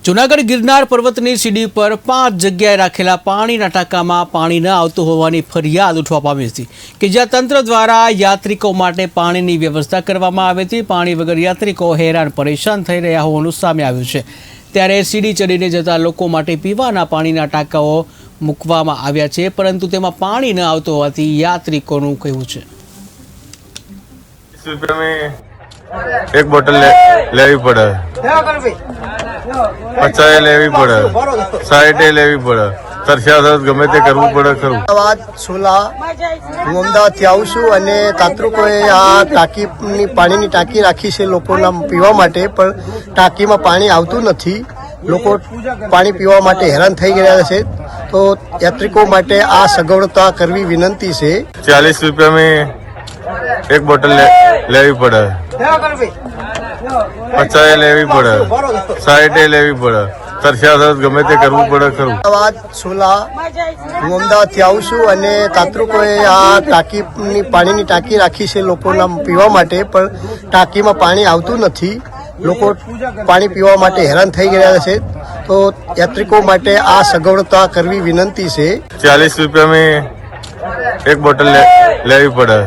જૂનાગઢ ગિરનાર પર્વતની સીડી પર 5 જગ્યાએ રાખેલા પાણીના ટાંકામાં પાણી ન આવતું હોવાની ફરિયાદ ઉઠવા પામી હતી કે જ્યાં તંત્ર દ્વારા યાત્રિકો માટે પાણીની વ્યવસ્થા કરવામાં આવી હતી। પાણી વગર યાત્રિકો હેરાન પરેશાન થઈ રહ્યા હોવાનું સામે આવ્યું છે। ત્યારે સીડી ચડીને જતા લોકો માટે પીવાના પાણીના ટાંકાઓ મૂકવામાં આવ્યા છે, પરંતુ તેમાં પાણી ન આવતું હોવાથી યાત્રિકોનું કહેવું છે। एक बोतल लेवी पड़े, 50 लेवी पड़े, 60 लेवी पड़े, तरस्या गमे ते करवू पड़े खरू। અમદાવાદ સોલા હું અમદાવાદથી આવું છું અને તાત્રુકોએ આ ટાંકીની પાણીની ટાંકી રાખી છે લોકોના પીવા માટે, પણ ટાંકીમાં પાણી આવતું નથી। લોકો પાણી પીવા માટે હેરાન થઈ ગયા છે, તો યાત્રિકો માટે આ સગવડતા કરવી વિનંતી છે। 40 रुपये में एक बोतल लेवी पड़े, 50 लेवी पड़े, 60 लेवी पड़े, तरस्या गमे ते करवू पड़े खरू। અમદાવાદ સોલા હું અમદાવાદથી આવું છું અને તાત્રુકોએ આ ટાંકીની પાણીની ટાંકી રાખી છે લોકોના પીવા માટે, પણ ટાંકીમાં પાણી આવતું નથી। લોકો પાણી પીવા માટે હેરાન થઈ ગયા છે, તો યાત્રિકો માટે આ સગવડતા કરવી વિનંતી છે। 40 रुपये में एक बोतल लेवी पड़े,